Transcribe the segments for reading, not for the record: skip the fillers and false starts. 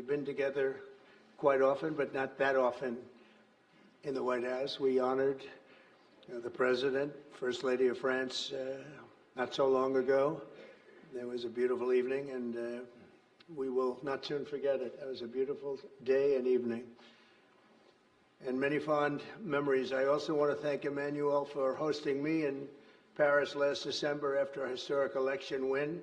been together quite often, but not that often in the White House. We honored the President, First Lady of France, not so long ago. There was a beautiful evening, and we will not soon forget it. It was a beautiful day and evening, and many fond memories. I also want to thank Emmanuel for hosting me in Paris last December after a historic election win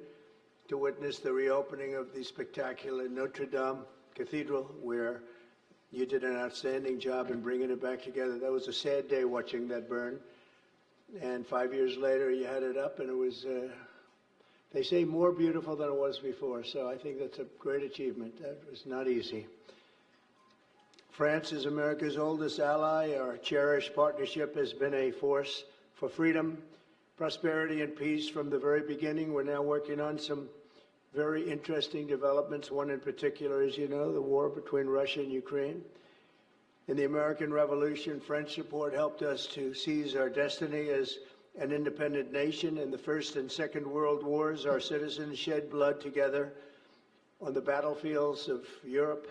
to witness the reopening of the spectacular Notre Dame Cathedral, where you did an outstanding job in bringing it back together. That was a sad day watching that burn. And 5 years later, you had it up, and it was, they say, more beautiful than it was before. So I think that's a great achievement. That was not easy. France is America's oldest ally. Our cherished partnership has been a force for freedom, prosperity, and peace from the very beginning. We're now working on some very interesting developments. One in particular, as you know, the war between Russia and Ukraine. In the American Revolution, French support helped us to seize our destiny as an independent nation. In the First and Second World Wars, our citizens shed blood together on the battlefields of Europe.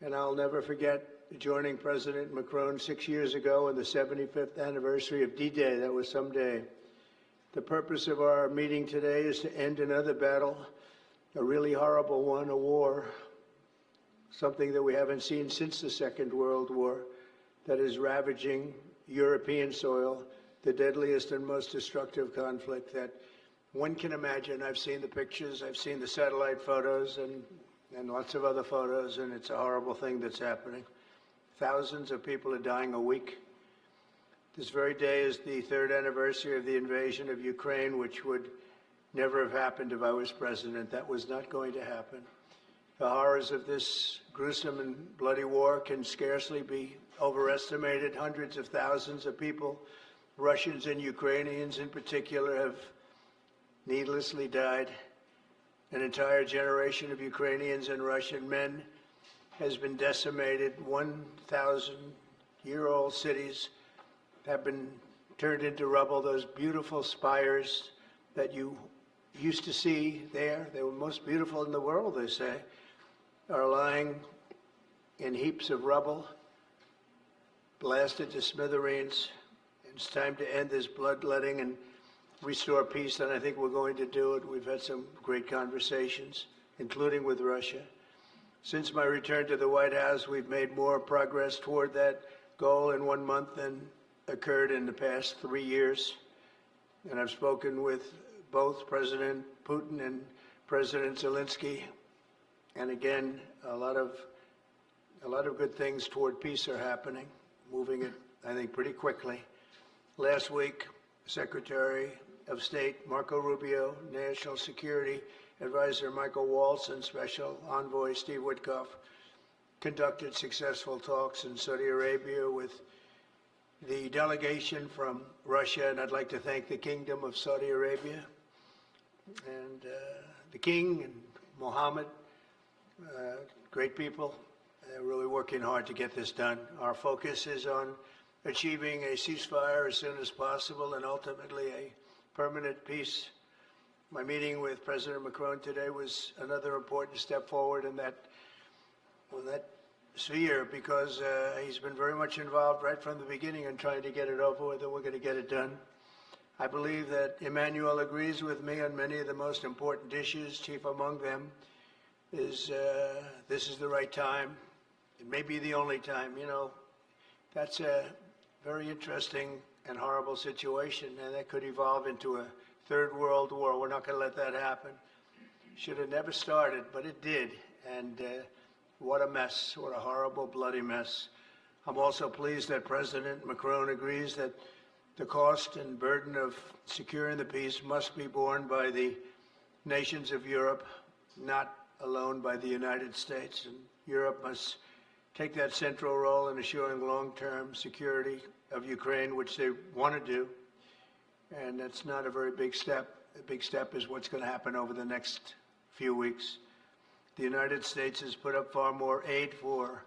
And I'll never forget joining President Macron 6 years ago on the 75th anniversary of D-Day. That was some day. The purpose of our meeting today is to end another battle, a really horrible one, a war, something that we haven't seen since the Second World War, that is ravaging European soil, the deadliest and most destructive conflict that one can imagine. I've seen the pictures, I've seen the satellite photos and lots of other photos, and it's a horrible thing that's happening. Thousands of people are dying a week. This very day is the third anniversary of the invasion of Ukraine, which would never have happened if I was president. That was not going to happen. The horrors of this gruesome and bloody war can scarcely be overestimated. Hundreds of thousands of people, Russians and Ukrainians in particular, have needlessly died. An entire generation of Ukrainians and Russian men has been decimated. 1,000-year-old cities have been turned into rubble. Those beautiful spires that you used to see there, they were most beautiful in the world, they say, are lying in heaps of rubble, blasted to smithereens. It's time to end this bloodletting and restore peace, and I think we're going to do it. We've had some great conversations, including with Russia. Since my return to the White House, we've made more progress toward that goal in 1 month than occurred in the past 3 years. And I've spoken with both President Putin and President Zelensky. And again, a lot of good things toward peace are happening, moving it, I think, pretty quickly. Last week, Secretary of State Marco Rubio, National Security Advisor Michael Waltz, and Special Envoy Steve Witkoff conducted successful talks in Saudi Arabia with the delegation from Russia, and I'd like to thank the Kingdom of Saudi Arabia and the King and Mohammed, great people. They're really working hard to get this done. Our focus is on achieving a ceasefire as soon as possible and ultimately a permanent peace. My meeting with President Macron today was another important step forward in that sphere, because he's been very much involved right from the beginning in trying to get it over with, and we're going to get it done. I believe that Emmanuel agrees with me on many of the most important issues. Chief among them is this is the right time. It may be the only time. You know, that's a very interesting and horrible situation, and that could evolve into a third world war. We're not going to let that happen. Should have never started, but it did. And what a mess, what a horrible, bloody mess. I'm also pleased that President Macron agrees that the cost and burden of securing the peace must be borne by the nations of Europe, not alone by the United States. And Europe must take that central role in assuring long-term security of Ukraine, which they want to do. And that's not a very big step. The big step is what's going to happen over the next few weeks. The United States has put up far more aid for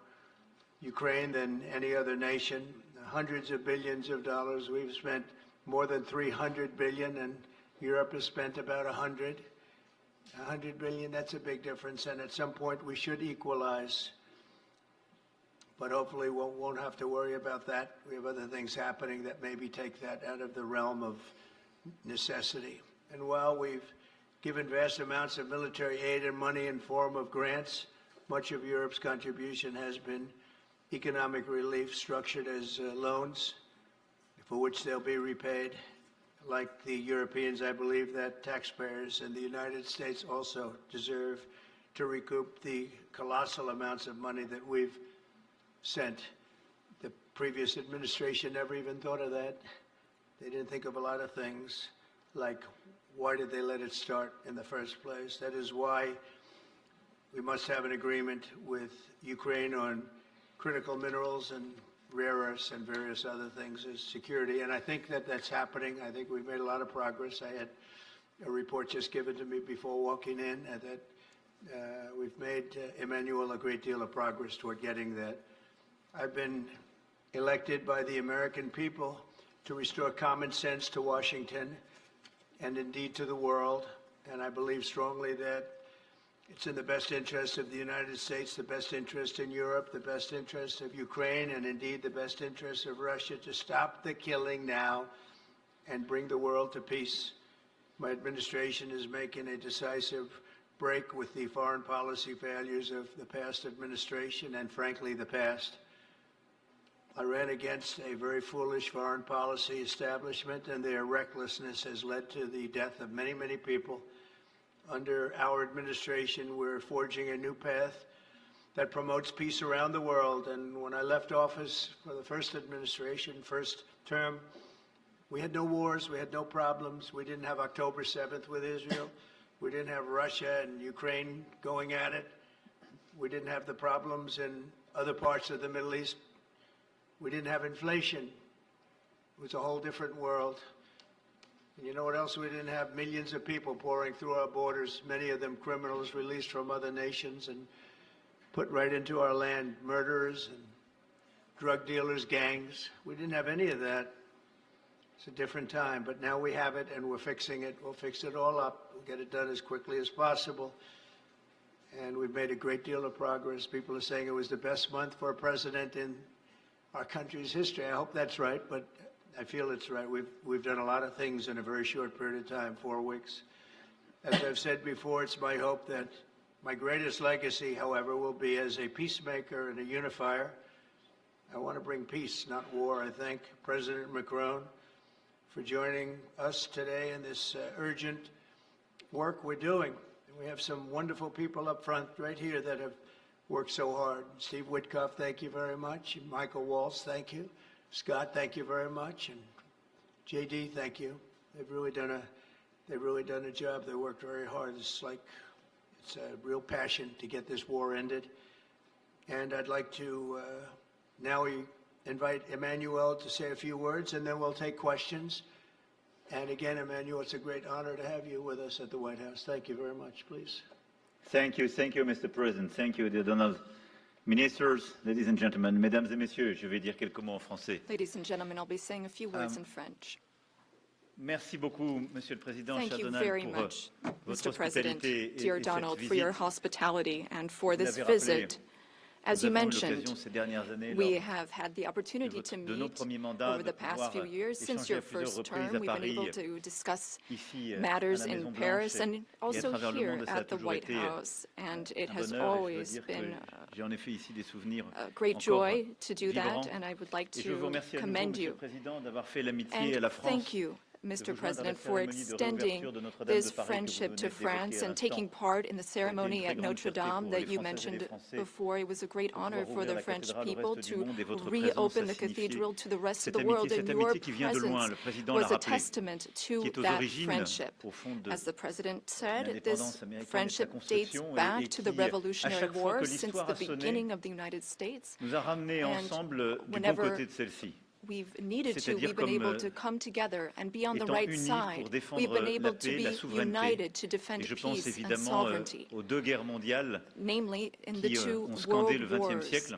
Ukraine than any other nation. Hundreds of billions of dollars. We've spent more than $300 billion, and Europe has spent about $100. 100 billion, that's a big difference, and at some point we should equalize. But hopefully we won't have to worry about that. We have other things happening that maybe take that out of the realm of necessity. And while we've given vast amounts of military aid and money in form of grants, much of Europe's contribution has been economic relief structured as loans for which they'll be repaid. Like the Europeans, I believe that taxpayers in the United States also deserve to recoup the colossal amounts of money that we've sent. The previous administration never even thought of that. They didn't think of a lot of things, like why did they let it start in the first place? That is why we must have an agreement with Ukraine on critical minerals and rare earths and various other things as security. And I think that that's happening. I think we've made a lot of progress. I had a report just given to me before walking in that we've made, Emmanuel, a great deal of progress toward getting that. I've been elected by the American people to restore common sense to Washington and indeed to the world. And I believe strongly that it's in the best interest of the United States, the best interest in Europe, the best interest of Ukraine, and indeed the best interest of Russia to stop the killing now and bring the world to peace. My administration is making a decisive break with the foreign policy failures of the past administration and, frankly, the past. I ran against a very foolish foreign policy establishment, and their recklessness has led to the death of many, many people. Under our administration, we're forging a new path that promotes peace around the world. And when I left office for the first administration, first term, we had no wars, we had no problems. We didn't have October 7th with Israel. We didn't have Russia and Ukraine going at it. We didn't have the problems in other parts of the Middle East. We didn't have inflation. It was a whole different world. And you know what else we didn't have? Millions of people pouring through our borders, many of them criminals released from other nations and put right into our land, murderers and drug dealers, gangs. We didn't have any of that. It's a different time, but now we have it and we're fixing it. We'll fix it all up. We'll get it done as quickly as possible. And we've made a great deal of progress. People are saying it was the best month for a president in our country's history. I hope that's right, but I feel it's right. We've done a lot of things in a very short period of time, 4 weeks. As I've said before, it's my hope that my greatest legacy, however, will be as a peacemaker and a unifier. I want to bring peace, not war. I thank President Macron for joining us today in this urgent work we're doing. And we have some wonderful people up front right here that have worked so hard. Steve Witkoff, thank you very much. And Michael Waltz, thank you. Scott, thank you very much, and JD, thank you. They've really done a job. They worked very hard. It's a real passion to get this war ended. And I'd like to now invite Emmanuel to say a few words, and then we'll take questions. And again, Emmanuel, it's a great honor to have you with us at the White House. Thank you very much, please. Thank you, Mr. President. Thank you, dear Donald. Ministers, ladies and gentlemen, mesdames et messieurs, je vais dire quelques mots en français. Ladies and gentlemen, I'll be saying a few words in French. Merci beaucoup, Monsieur le Président, Thank cher you Donald, very pour much, votre Mr. President, hospitalité dear et Donald, cette for your visite. hospitality and for Vous this l'avez rappelé, visit. As you nous avons eu mentioned, l'occasion ces dernières années, we lors have had the opportunity to de nos meet premiers mandats, over the de past pouvoir few years. Since échanger your à plusieurs first reprises term, à we've been able Paris, to discuss ici, à matters la in Maison Paris Blanche, and et à also travers le here monde, et ça a at the toujours White été House. And it un has bonheur, et je dois always dire que been j'ai en effet ici des souvenirs a great encore joy to do vibrants. that, and I would like Et je vous to remercie à nouveau, commend Monsieur you. le Président, d'avoir fait l'amitié à la And France. thank you, Mr. President, for extending this friendship to France and taking part in the ceremony at Notre Dame that you mentioned before. It was a great honor for the French people to reopen the cathedral to the rest of the world, and your presence was a testament to that friendship. As the President said, this friendship dates back to the Revolutionary War since the beginning of the United States. Nous a ramenés ensemble du bon whenever côté de celle-ci. We've needed to, we've been able to come together and be on the right side. We've been able to be united to defend peace and sovereignty, aux deux guerres mondiales namely in the qui two ont scandé world le XXe wars siècle.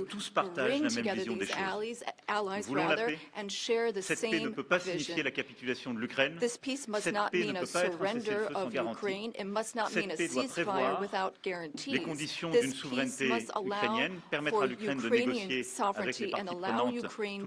to tous partagent bring la même together vision des these choses. allies Nous voulons la rather, paix. and share the Cette paix ne same peut pas signifier vision. la capitulation de l'Ukraine. This peace must Cette not paix mean ne a peut pas être un surrender cessez-le-feu sans of garantie. Ukraine. It must not Cette mean a paix doit ceasefire prévoir without les guarantees. conditions This d'une peace souveraineté must allow ukrainienne, permettre for à l'Ukraine de Ukrainian négocier avec les sovereignty and parties allow prenantes Ukraine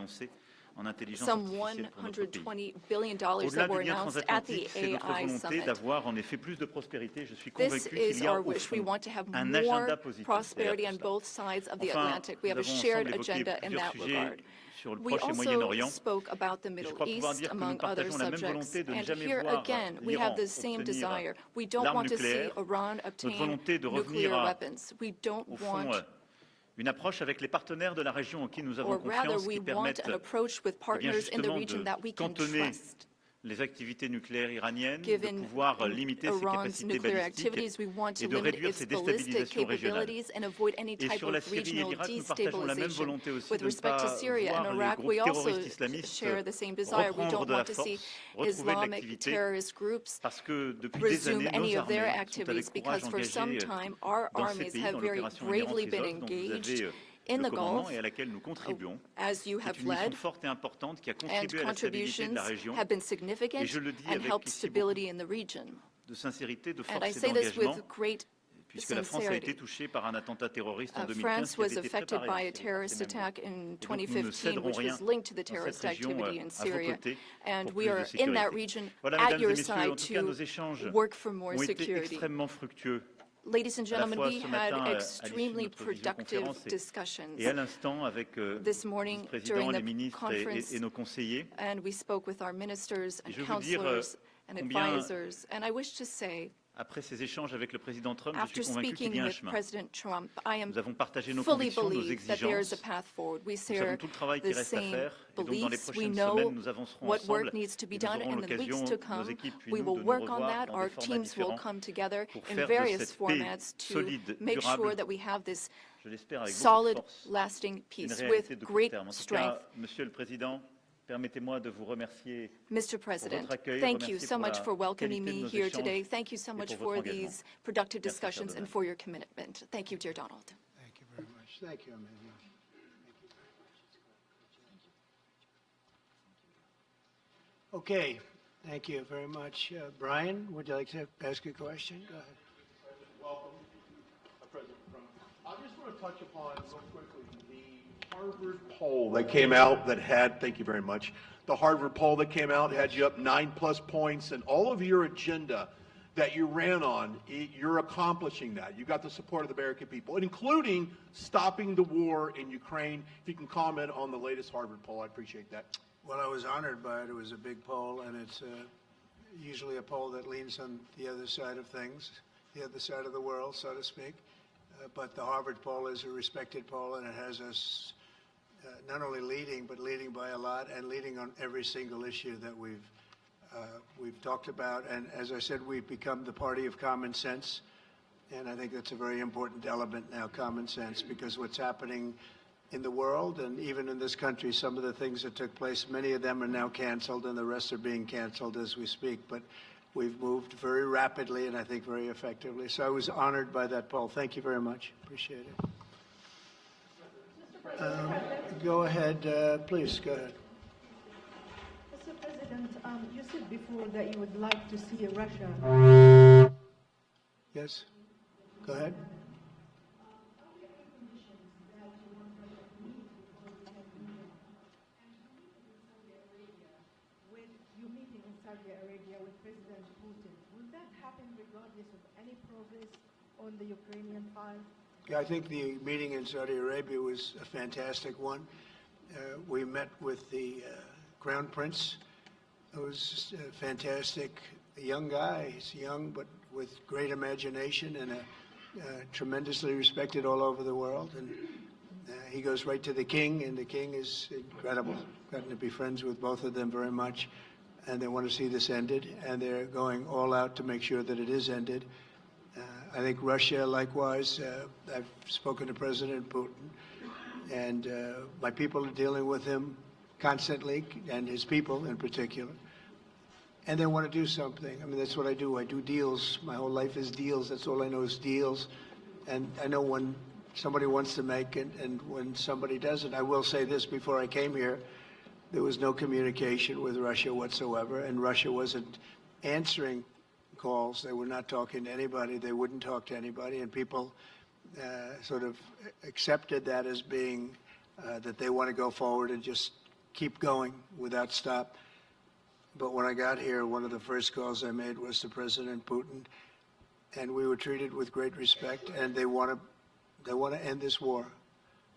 annoncé en intelligence some artificielle pour notre pays. $120 billion Au-delà that were du lien announced at the transatlantique, c'est notre AI volonté summit. d'avoir en effet plus de prospérité. Je suis This convaincu qu'il is y a our au wish. We fond want to have un more agenda positif prosperity derrière on tout cela. both sides of the Enfin, Atlantic. We have a nous avons shared ensemble évoqué agenda in plusieurs that sujets regard. sur le We Proche et also Moyen-Orient. spoke about the Je Middle crois pouvoir East, dire que nous among other partageons la même subjects. volonté de ne And jamais here voir again, we l'Iran have the same obtenir desire. We don't l'arme want to see nucléaire, Iran notre obtain volonté de revenir nuclear à, weapons. We don't au fond, want, une approche avec les partenaires de la région en qui nous avons or rather, confiance, we qui want permettent an approach with partners in the justement region de that we can cantonner trust. les activités nucléaires iraniennes, de Given pouvoir limiter ses Iran's capacités nuclear balistiques activities, we want to et de limit réduire its ses ballistic déstabilisations régionales. capabilities and avoid any Et type sur la of Syrie et regional l'Irak, nous partageons la même destabilization. volonté aussi With de ne respect to pas Syria and voir les Iraq, groupes we also terroristes islamistes share the same desire. We reprendre don't de la want to see force, retrouver de Islamic l'activité, terrorist groups parce que depuis des resume années, nos any of their armées sont activities avec courage because for some engagées time our dans ces armies pays, have dans very l'opération bravely been Iran-Chrysos, dont vous engaged avez in le the commandement Gulf, et à laquelle nous contribuons. as you C'est have une mission led, forte et importante qui a and contribué à la stabilité de contributions la région. have been Et significant je le dis and avec helped ici stability in the region. de sincérité, de And I force et say this d'engagement, with great puisque la France a été sincerity. touchée par un attentat terroriste en 2015 France qui was avait été affected préparé by en a Syrie par terrorist ces mêmes attack groupes. in Et donc, nous ne 2015, céderons which rien was linked to the dans cette terrorist région activity in à vos Syria. côtés And pour we plus de are in sécurité. that region Voilà, at mesdames et your messieurs, en side tout cas, nos to échanges work for more ont été security. extrêmement fructueux. Ladies and À la gentlemen, fois we ce had matin à l'issue de extremely notre productive visioconférence discussions et à l'instant avec le this morning vice-président, during les the ministres conference, et nos conseillers. and we spoke with our ministers and Et je veux dire, counselors and combien advisors. And I wish to say, Après ces échanges avec le président Trump, je after suis convaincu qu'il speaking y a un with chemin. President Trump, I am Nous avons partagé nos fully convictions, nos believe that there is a exigences. path forward. We Nous savons share tout le travail the qui reste à same faire. Et donc, dans les beliefs. We prochaines know semaines, nous avancerons what ensemble. work needs to be Et nous done aurons in the l'occasion, weeks to nos come. équipes puis We nous, will de nous work on revoir that. dans Our des formats teams will différents come together pour in faire de various cette paix formats to solide, make durable, sure that we have this je l'espère avec beaucoup solid, de force, lasting une peace réalité with de court great terme. En tout strength. cas, Monsieur le Président, permettez-moi de vous remercier Mr. President, votre accueil, thank you remercier so pour much la for welcoming qualité de me nos here échanges today. Thank you so et much pour votre for engagement. these productive Merci, cher discussions and Donald. for your commitment. Thank you, dear Donald. Thank you very much. Thank you, Emmanuel. Okay, thank you very much. Brian, would you like to ask a question? Go ahead. Welcome, President Trump. I just want to touch upon real quickly the Harvard poll that came out that had, thank you very much, the Harvard poll that came out had you up 9+ points, and all of your agenda that you ran on, you're accomplishing that. You got the support of the American people, including stopping the war in Ukraine. If you can comment on the latest Harvard poll, I appreciate that. Well, I was honored by it. It was a big poll, and it's usually a poll that leans on the other side of things, the other side of the world, so to speak. But the Harvard poll is a respected poll, and it has us not only leading, but leading by a lot, and leading on every single issue that we've talked about. And as I said, we've become the party of common sense, and I think that's a very important element now, common sense, because what's happening in the world and even in this country, some of the things that took place, many of them are now canceled, and the rest are being canceled as we speak. But we've moved very rapidly and I think very effectively. So I was honored by that poll. Thank you very much. Appreciate it. Go ahead, please. Go ahead. Mr. President, you said before that you would like to see Russia. Yes. Go ahead. With you meeting in Saudi Arabia with President Putin, will that happen regardless of any progress on the Ukrainian file? Yeah, I think the meeting in Saudi Arabia was a fantastic one. We met with the Crown Prince. It was fantastic. A young guy. He's young, but with great imagination and tremendously respected all over the world. And he goes right to the king, and the king is incredible. Gotten to be friends with both of them very much, and they want to see this ended, and they're going all out to make sure that it is ended. I think Russia, likewise, I've spoken to President Putin, and my people are dealing with him constantly, and his people in particular. And they want to do something. I mean, that's what I do. I do deals. My whole life is deals. That's all I know is deals. And I know when somebody wants to make it and when somebody doesn't. I will say this, before I came here, there was no communication with Russia whatsoever, and Russia wasn't answering calls. They were not talking to anybody. They wouldn't talk to anybody, and people sort of accepted that as being that they want to go forward and just keep going without stop. But when I got here, one of the first calls I made was to President Putin, and we were treated with great respect, and they want to end this war.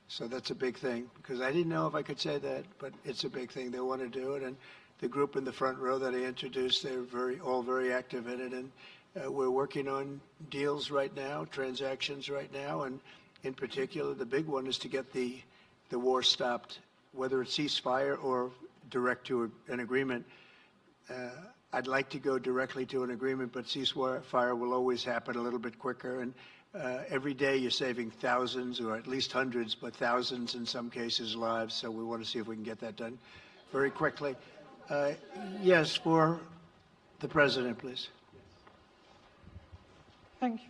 So that's a big thing, because I didn't know if I could say that, but it's a big thing. They want to do it, and the group in the front row that I introduced, they're all very active in it, and we're working on deals right now, transactions right now, and in particular, the big one is to get the war stopped, whether it's ceasefire or direct to an agreement. I'd like to go directly to an agreement, but ceasefire will always happen a little bit quicker. And every day you're saving thousands, or at least hundreds, but thousands in some cases lives. So we want to see if we can get that done very quickly. Yes, for the President, please. Thank you.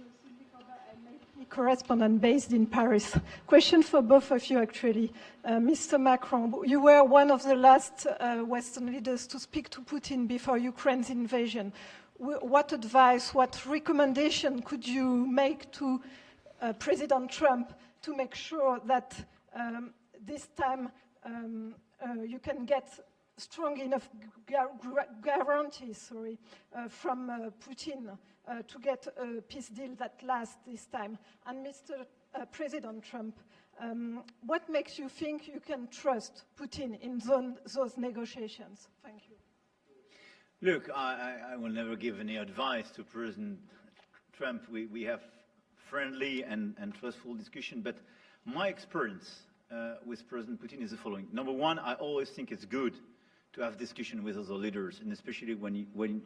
Correspondent based in Paris. Question for both of you, actually. Mr. Macron, you were one of the last Western leaders to speak to Putin before Ukraine's invasion. What advice, what recommendation could you make to President Trump to make sure that this time you can get strong enough guarantees from Putin to get a peace deal that lasts this time? And Mr. President Trump, what makes you think you can trust Putin in those negotiations? Thank you. Look, I will never give any advice to President Trump. We have friendly and trustful discussion, but my experience with President Putin is the following. Number one, I always think it's good to have discussion with other leaders, and especially when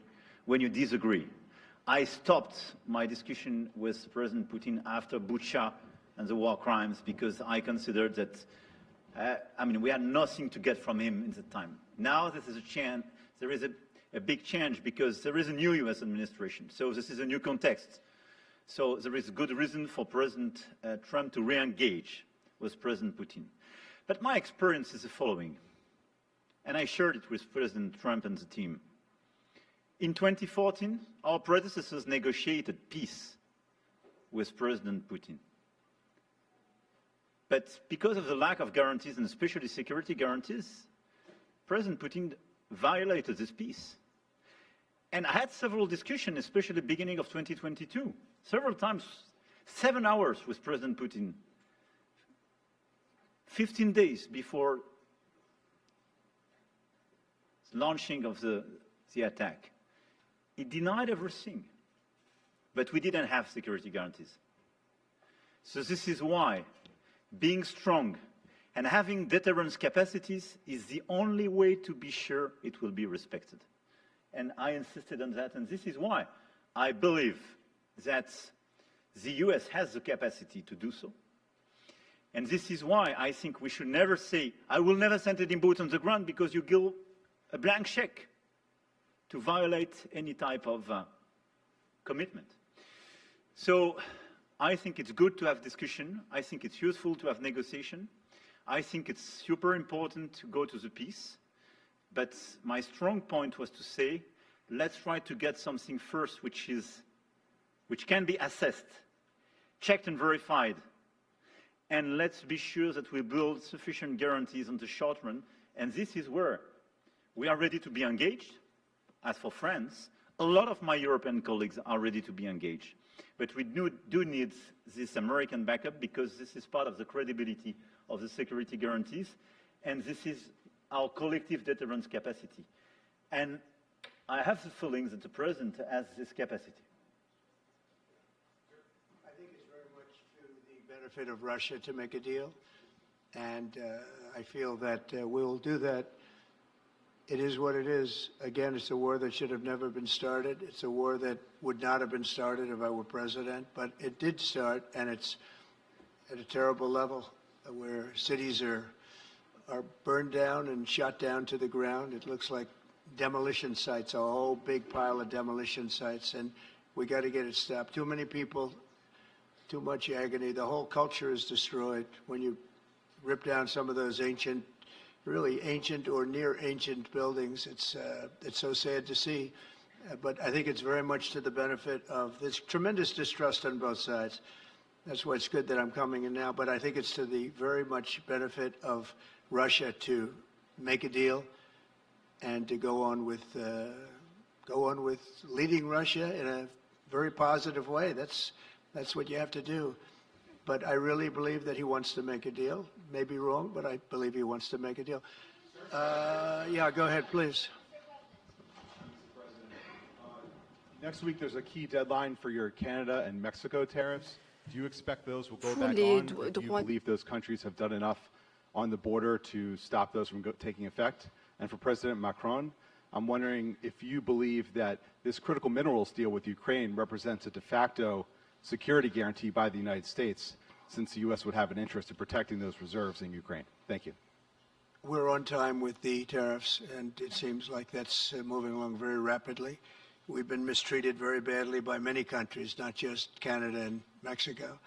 you disagree. I stopped my discussion with President Putin after Bucha and the war crimes because I considered that, we had nothing to get from him in the time. Now there is a big change because there is a new US administration. So this is a new context. So there is good reason for President Trump to re-engage with President Putin. But my experience is the following, and I shared it with President Trump and the team. In 2014, our predecessors negotiated peace with President Putin. But because of the lack of guarantees, and especially security guarantees, President Putin violated this peace. And I had several discussions, especially at the beginning of 2022, several times, 7 hours with President Putin, 15 days before the launching of the attack. He denied everything, but we didn't have security guarantees. So this is why being strong and having deterrence capacities is the only way to be sure it will be respected. And I insisted on that, and this is why I believe that the US has the capacity to do so. And this is why I think we should never say, I will never send any boots on the ground because you give a blank check to violate any type of commitment. So I think it's good to have discussion. I think it's useful to have negotiation. I think it's super important to go to the peace. But my strong point was to say, let's try to get something first which can be assessed, checked and verified. And let's be sure that we build sufficient guarantees on the short run. And this is where we are ready to be engaged. As for France, a lot of my European colleagues are ready to be engaged. But we do need this American backup because this is part of the credibility of the security guarantees, and this is our collective deterrence capacity. And I have the feeling that the President has this capacity. I think it's very much to the benefit of Russia to make a deal, and I feel that we'll do that. It is what it is. Again, it's a war that should have never been started. It's a war that would not have been started if I were president, but it did start, and it's at a terrible level where cities are burned down and shot down to the ground. It looks like demolition sites, a whole big pile of demolition sites, and we got to get it stopped. Too many people, too much agony. The whole culture is destroyed when you rip down some of those really ancient or near ancient buildings. It's so sad to see, but I think it's very much to the benefit of this tremendous distrust on both sides. That's why it's good that I'm coming in now, but I think it's to the very much benefit of Russia to make a deal and to go on with leading Russia in a very positive way. That's what you have to do. But I really believe that he wants to make a deal. Maybe wrong, but I believe he wants to make a deal. Yeah, go ahead, please. Next week, there's a key deadline for your Canada and Mexico tariffs. Do you expect those will go back on? Or do you believe those countries have done enough on the border to stop those from taking effect? And for President Macron, I'm wondering if you believe that this critical minerals deal with Ukraine represents a de facto security guarantee by the United States, since the U.S. would have an interest in protecting those reserves in Ukraine. Thank you. We're on time with the tariffs, and it seems like that's moving along very rapidly. We've been mistreated very badly by many countries, not just Canada and Mexico.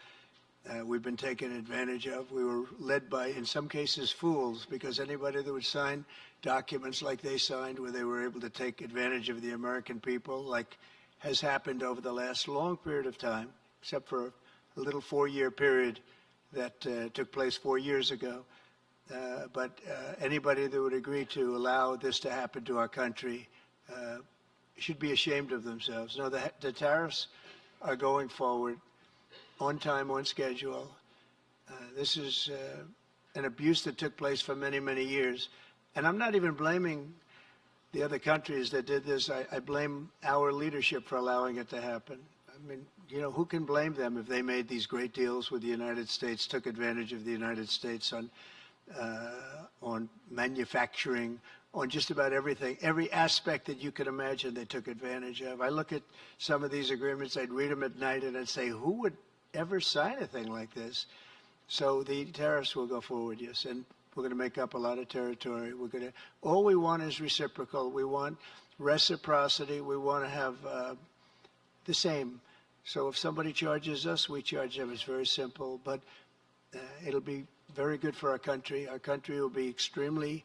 We've been taken advantage of. We were led by, in some cases, fools, because anybody that would sign documents like they signed, where they were able to take advantage of the American people, like has happened over the last long period of time, except for a little 4-year period that took place 4 years ago. But anybody that would agree to allow this to happen to our country should be ashamed of themselves. No, the tariffs are going forward on time, on schedule. This is an abuse that took place for many, many years. And I'm not even blaming the other countries that did this. I blame our leadership for allowing it to happen. I mean, you know, who can blame them if they made these great deals with the United States, took advantage of the United States on manufacturing, on just about everything, every aspect that you could imagine they took advantage of. I look at some of these agreements, I'd read them at night, and I'd say, who would ever sign a thing like this? So the tariffs will go forward, yes, and we're going to make up a lot of territory. All we want is reciprocal. We want reciprocity. We want to have the same. So if somebody charges us, we charge them. It's very simple, but it'll be very good for our country. Our country will be extremely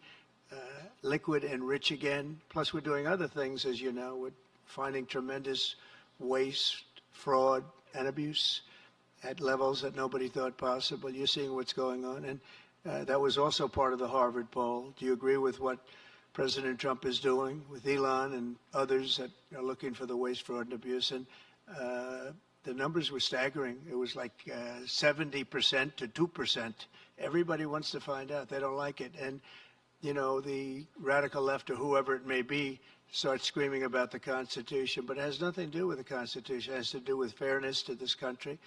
liquid and rich again. Plus, we're doing other things, as you know. We're finding tremendous waste, fraud, and abuse at levels that nobody thought possible. You're seeing what's going on. And that was also part of the Harvard poll. Do you agree with what President Trump is doing with Elon and others that are looking for the waste, fraud, and abuse? And the numbers were staggering. It was like 70% to 2%. Everybody wants to find out. They don't like it. And you know, the radical left or whoever it may be starts screaming about the Constitution, but it has nothing to do with the Constitution. It has to do with fairness to this country.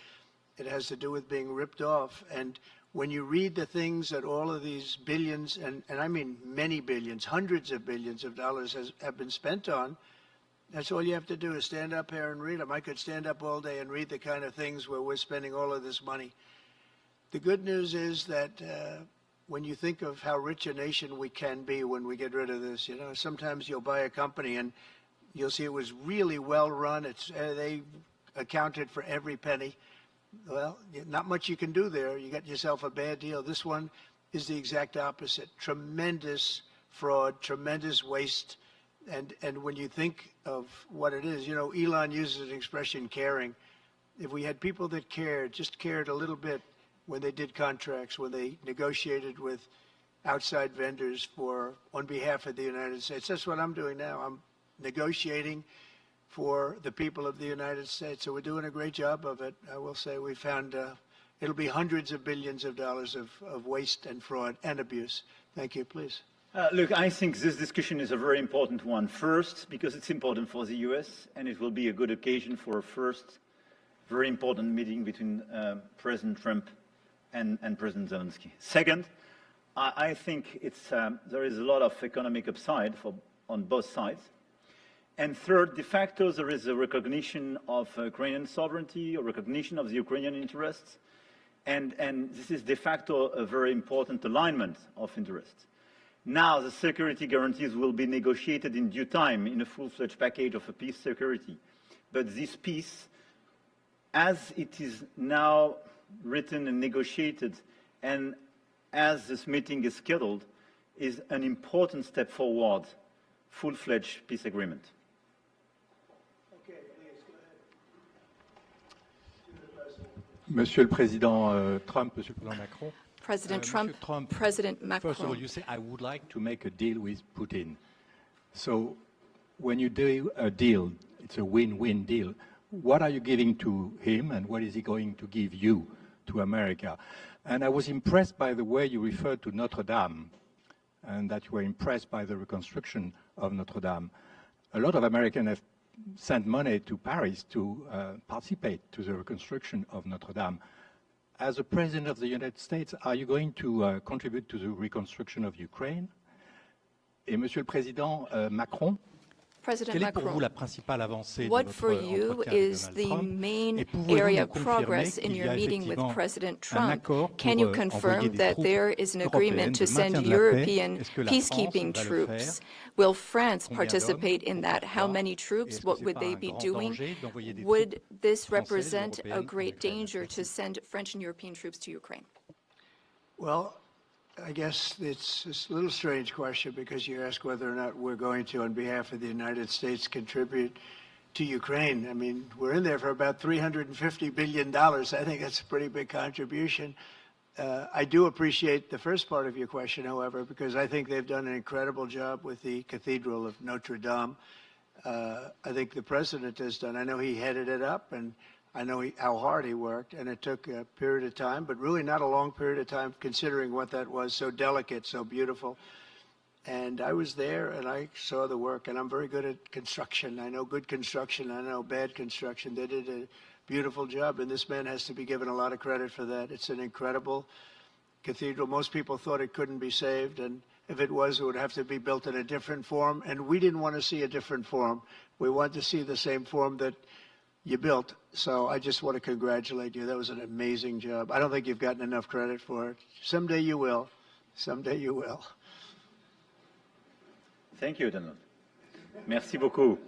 It has to do with being ripped off. And when you read the things that all of these billions, and I mean many billions, hundreds of billions of dollars have been spent on, that's all you have to do is stand up here and read them. I could stand up all day and read the kind of things where we're spending all of this money. The good news is that when you think of how rich a nation we can be when we get rid of this, you know, sometimes you'll buy a company and you'll see it was really well run. They accounted for every penny. Well, not much you can do there. You got yourself a bad deal. This one is the exact opposite. Tremendous fraud, tremendous waste. And when you think of what it is, you know, Elon uses an expression, caring. If we had people that cared, just cared a little bit, when they did contracts, when they negotiated with outside vendors on behalf of the United States. That's what I'm doing now. I'm negotiating for the people of the United States. So we're doing a great job of it. I will say we found it'll be hundreds of billions of dollars of waste and fraud and abuse. Thank you. Please. Look, I think this discussion is a very important one. First, because it's important for the US, and it will be a good occasion for a first very important meeting between President Trump and President Zelensky. Second, I think there is a lot of economic upside on both sides. And third, de facto, there is a recognition of Ukrainian sovereignty, a recognition of the Ukrainian interests, and this is de facto a very important alignment of interests. Now, the security guarantees will be negotiated in due time in a full-fledged package of a peace security. But this peace, as it is now written and negotiated, and as this meeting is scheduled, is an important step forward, full-fledged peace agreement. Okay, please, go ahead. Monsieur le Président Trump, Monsieur le Président Macron. President Trump, President Macron. First of all, you say, I would like to make a deal with Putin. So when you do a deal, it's a win-win deal. What are you giving to him, and what is he going to give you, to America? And I was impressed by the way you referred to Notre Dame, and that you were impressed by the reconstruction of Notre Dame. A lot of Americans have sent money to Paris to participate to the reconstruction of Notre Dame. As a President of the United States, are you going to contribute to the reconstruction of Ukraine? Et Monsieur le Président Macron, President quelle est pour vous Macron, la principale avancée de what votre for you entretien avec is Donald the Trump? main Et pouvez-vous area nous of confirmer progress in qu'il y your a meeting with effectivement President un Trump? accord Can you pour envoyer confirm des that troupes there is an agreement to européennes de send maintien de la paix? European Est-ce que la peacekeeping France va le troops? faire? Will France Combien participate d'hommes? in that? How Pourquoi? many Et troops? est-ce que What c'est would pas they un be grand doing? danger d'envoyer des Would troupes this françaises ou represent a européennes en great Ukraine? danger to Merci. send French and European troops to Ukraine? Well, I guess it's a little strange question because you ask whether or not we're going to, on behalf of the United States, contribute to Ukraine. I mean, we're in there for about $350 billion. I think that's a pretty big contribution. I do appreciate the first part of your question, however, because I think they've done an incredible job with the Cathedral of Notre Dame. I think the president has done. I know he headed it up, and I know how hard he worked, and it took a period of time, but really not a long period of time considering what that was, so delicate, so beautiful. And I was there, and I saw the work, and I'm very good at construction. I know good construction. I know bad construction. They did a beautiful job, and this man has to be given a lot of credit for that. It's an incredible cathedral. Most people thought it couldn't be saved, and if it was, it would have to be built in a different form, and we didn't want to see a different form. We wanted to see the same form that you built. So I just want to congratulate you. That was an amazing job. I don't think you've gotten enough credit for it. Someday you will. Someday you will. Thank you, Donald. Merci beaucoup.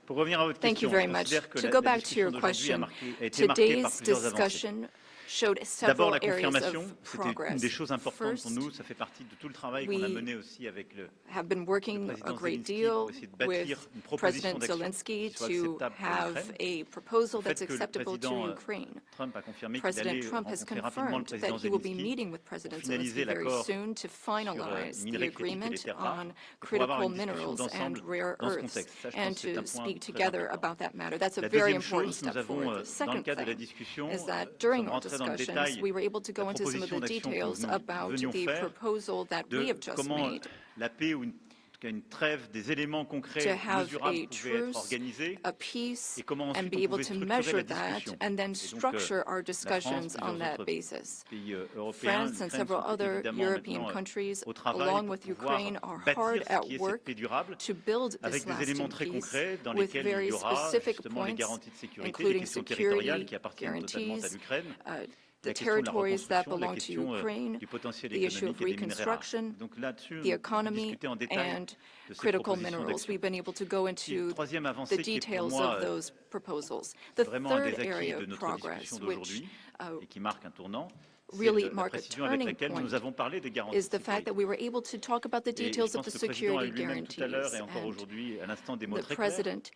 Pour revenir à votre Thank you question, very je much. considère que To la go back to your discussion d'aujourd'hui question, a été marquée par today's plusieurs avancées. discussion showed D'abord, several la areas confirmation, of c'était une progress. des choses importantes pour First, nous. Ça fait partie de tout le travail qu'on a mené aussi avec le have been working a président great Zelensky deal pour essayer de bâtir with une proposition President d'action Zelensky qui soit to acceptable pour have l'Ukraine. a proposal Le fait that's que le acceptable to président Ukraine. Trump a confirmé qu'il President allait Trump has rencontrer rapidement le confirmed président that he will be Zelensky meeting with President pour finaliser Zelensky very l'accord soon to finalize sur the minerais critiques et les agreement terres rares on pour avoir critical une discussion minerals d'ensemble and rare dans ce earths contexte. Ça, je and pense que c'est to un point speak très together important. about that matter. That's a La very deuxième important chose, nous step avons, forward. The dans le second cadre de la thing discussion, is that during sommes our rentrés dans le discussions, détail we were able to go la into some of the proposition d'action que details nous about venions the faire proposal that we de have just comment made la paix ou une trêve, des éléments concrets, to have mesurables a pouvaient être truce, organisés a peace, et comment and ensuite be on able pouvait to structurer measure la that discussion. and then Et donc, structure our la discussions France, on plusieurs that autres basis. pays européens, France and l'Ukraine several sont other évidemment European maintenant countries, au travail along pour with pouvoir Ukraine, are bâtir hard ce at qui est cette work paix durable to build avec this des éléments lasting très peace concrets dans with lesquels il very y aura specific justement les points, garanties de sécurité, les including questions security territoriales qui appartiennent totalement à guarantees, l'Ukraine, the la question de la territories that reconstruction, la belong to question Ukraine, du potentiel the issue of économique et des minerais rares. reconstruction, Donc là-dessus, the economy, discuter en détail and de ces critical propositions minerals. d'action. We've been able to go Et into troisième the avancée qui est pour details moi of those proposals. The vraiment un third des acquis area de of notre progress, discussion which d'aujourd'hui et qui marque un tournant, c'est really la mark a précision avec turning laquelle point, nous avons parlé des garanties is de the fact sécurité. that we were able to talk about the Et je details of pense the que le président a security eu lui-même tout à l'heure guarantees. et encore And aujourd'hui, à l'instant, des mots the très clairs. president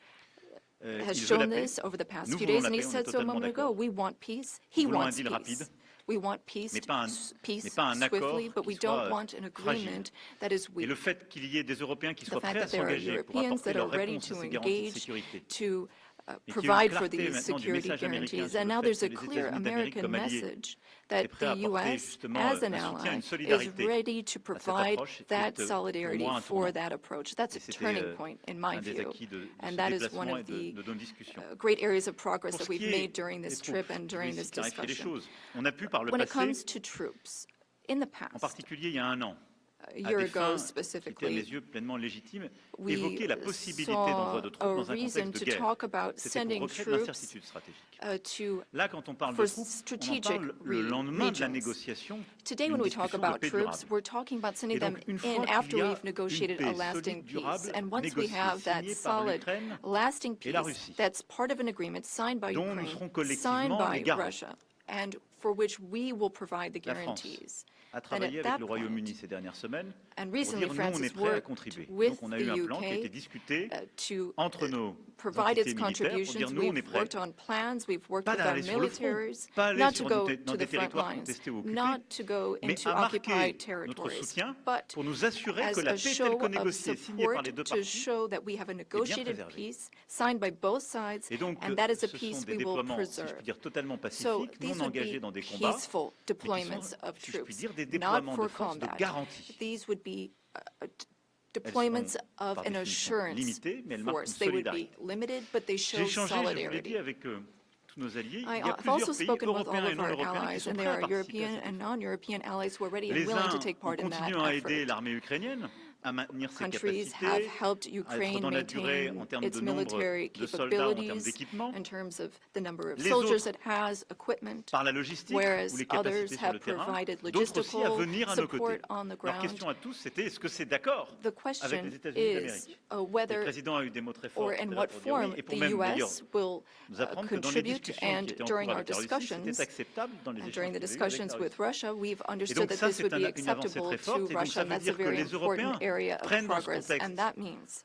has Il veut la shown paix. this over the past Nous few voulons days, la and he paix, on est said so a totalement moment ago. d'accord. We want peace. Nous He voulons un wants deal rapide, peace. We want peace, mais pas peace un accord swiftly, but we qui soit don't want an fragile. agreement that is Et weak. le fait qu'il y ait des Européens qui The soient fact prêts à that there are s'engager pour Europeans apporter that are leur ready réponse à to ces garanties de engage sécurité, to et qu'il y ait une provide for clarté these maintenant du security message américain guarantees. sur And le now fait there's que a les clear États-Unis d'Amérique American comme alliés message est that prêt à the apporter U.S., justement as an un soutien, ally, une is solidarité ready to à cette provide approche qui that est pour solidarity moi un for tournant. that approach. That's a Et c'était turning point, in my un des view. acquis de And ce that is one déplacement et of the de nos discussions. great areas of progress Pour that ce we've qui est made during this des trip troupes, and je during vais this ici clarifier les discussion. choses. On a pu par le When it passé, comes to troops, in the en past, particulier il y a un an, a à year des ago fins qui étaient à mes specifically, yeux pleinement légitimes, we évoquer la possibilité saw d'envoi de troupes a dans un reason contexte de to guerre. talk about C'était pour sending recréer de troops l'incertitude stratégique. to Là, quand on parle de for troupes, on en strategic parle le lendemain de la regions. négociation Today, d'une when we talk discussion de about paix troops, durable. we're talking about sending Et them donc, une in fois after qu'il y a we've negotiated une a paix lasting solide, durable, peace. And once we négociée, have that signée par solid, l'Ukraine lasting et la peace, Russie, that's part of an agreement signed by dont nous serons Ukraine, signed collectivement les by garants. Russia, and for which we will provide the La France. guarantees. a travaillé avec le Royaume-Uni ces dernières semaines and pour recently dire nous, on France est has prêt à worked contribuer. with Donc on a the eu un plan qui a été UK discuté to entre nos provide entités its militaires pour dire contributions. nous, on est We've prêts. worked on plans, we've worked Pas with our d'aller sur le front, militaries, pas aller not to sur go dans to des the front territoires lines, contestés ou occupés, not to go mais into à occupied marquer notre territories, soutien but pour nous assurer as que la a paix telle show que of négociée et signée par support les deux to parties show that we have a negotiated préservée. peace signed by both sides, Et donc, and that is a ce sont peace des we will déploiements, si je preserve. puis dire, totalement So pacifiques, these non would be engagés dans des combats, peaceful mais qui deployments sont, of si je puis troops, dire, des not déploiements de for force de combat. garantie. These would be Elles deployments sont, of par an définition, assurance limitées, mais elles marquent force. une They would be solidarité. limited, but they J'ai show échangé, je vous l'ai solidarity. dit, avec tous nos alliés. Il y a I've also plusieurs pays spoken with all européens et of non our européens qui allies, sont and prêts there à are participer à European cet and effort. non-European allies who are ready and Les willing to uns take ont part in that continué à aider effort. l'armée ukrainienne à maintenir ses Countries have capacités, helped à être Ukraine dans la durée en maintain termes its de nombre military de soldats, en termes capabilities d'équipement. in terms of the number of Les soldiers autres it has, equipment, par la logistique ou whereas les others capacités sur have le terrain, provided d'autres aussi à logistical venir à nos côtés. support on the Leur ground. question à tous, c'était est-ce que c'est d'accord The avec question les États-Unis is d'Amérique? Le whether président a eu des mots très forts or tout à in l'heure what pour dire oui, form et pour the même d'ailleurs U.S. will nous apprendre que dans les contribute, discussions and qui étaient en during cours our avec la Russie, discussions, c'était acceptable dans les and échanges during the qu'il y a eu avec discussions la with Russie. Russia, we've Et understood donc that ça, this c'est would be une avancée acceptable très to forte, et donc Russia, ça and veut that's a dire que very les important Européens area of prennent dans ce progress. contexte And that means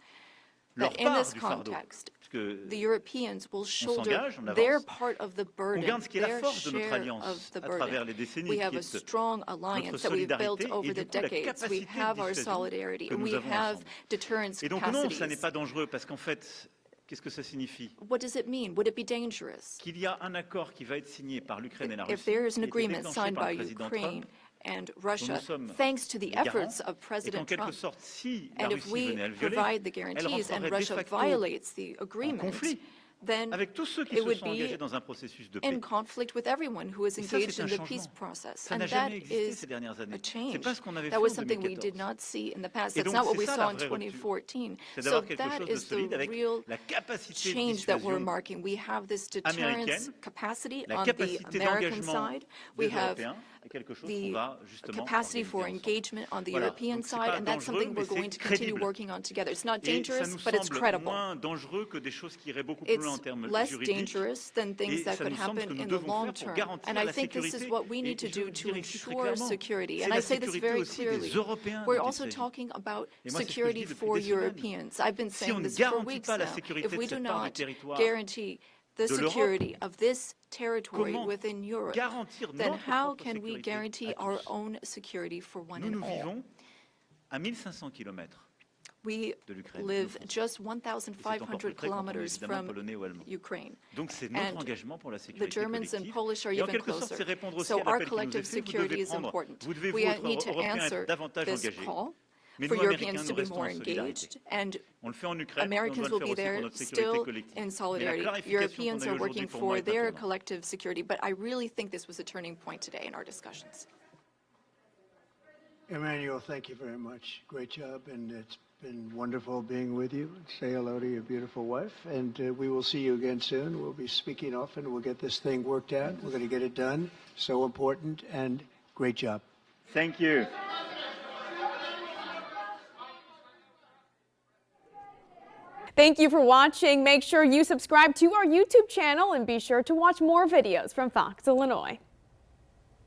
leur that in part this du fardeau, context, puisque the Europeans will shoulder s'engage, on their avance, part of the on burden, garde ce qui est la their force de notre share alliance of the à travers burden. les décennies, We qui have a est strong alliance that we've built solidarité over et the du coup la decades. We capacité de have our dissuasion solidarity, que and nous we avons have ensemble. deterrence Et donc non, ça n'est capacities. pas dangereux, parce qu'en fait, qu'est-ce que ça signifie? What does it mean? Would it be dangerous? Qu'il y a un accord qui va être signé par l'Ukraine et la Russie, If there is qui an a été agreement déclenché signed par by le président Ukraine Trump, and dont nous Russia, sommes thanks to the les garants, efforts of et qu'en President quelque Trump, sorte, si la and if Russie we venait à le violer, provide the elle guarantees and rentrerait de Russia facto violates the en agreement, conflit then avec tous ceux qui it se would sont engagés be dans un processus de in paix. conflict with everyone who is Et ça, engaged c'est in un the peace changement. process. Ça And n'a that jamais existé is ces dernières années. a change. C'est pas ce qu'on avait That fait was en something we did 2014. not see in the past. Et That's donc, not what c'est we ça, saw la in vraie rupture. 2014. C'est So d'avoir quelque that chose de is the solide avec real la capacité de change that we're dissuasion marking. We have this deterrence américaine, capacity la on the capacité American d'engagement side. des We have Européens, et quelque chose qu'on the va justement capacity for organiser ensemble. engagement on the Voilà. European Donc, c'est side, pas and that's dangereux, something mais we're going c'est to continue crédible. working on together. It's not Et ça dangerous, nous but it's semble credible. moins dangereux que des choses qui iraient beaucoup plus loin en It's termes less juridiques. dangerous than things Et that ça could nous semble happen que nous in the devons long faire pour term. garantir And I la think this is sécurité. what we Et need to je do le to dirai ici très ensure clairement, security. c'est And la I say this sécurité very aussi clearly. des Européens We're dont il also s'agit. talking about Et moi, c'est ce que je security dis depuis for des semaines. Europeans. I've been Si saying on ne this for garantit weeks pas la now. sécurité If de we do cette part du not territoire guarantee the de l'Europe, security of this territory comment within Europe, garantir then notre how propre can we sécurité guarantee à our tous? own security for one Nous, and nous all? vivons à 1500 km We de l'Ukraine. live de just Et c'est encore plus 1,500 près quand on est kilometers évidemment from polonais ou allemand. Ukraine. Donc c'est notre And engagement pour la The sécurité Germans and collective. Polish are Et en even quelque sorte, closer. c'est répondre aussi So à our l'appel qui nous collective est fait. Vous security devez is prendre, important. vous devez, We vous, need to Européens, answer être davantage this engagés. call Mais for nous, Europeans Américains, to nous be restons more en solidarité. engaged, and On le fait en Ukraine, on Americans doit le will faire be aussi pour there notre sécurité still collective. in Mais la solidarity. clarification qu'on Europeans a are aujourd'hui working pour moi for est their importante. collective security, but I really think this was a turning point today in our discussions. Emmanuel, thank you very much. Great job, and it's been wonderful being with you. Say hello to your beautiful wife, and we will see you again soon. We'll be speaking often. We'll get this thing worked out. We're going to get it done. So important, and great job. Thank you. Thank you for watching. Make sure you subscribe to our YouTube channel and be sure to watch more videos from Fox, Illinois.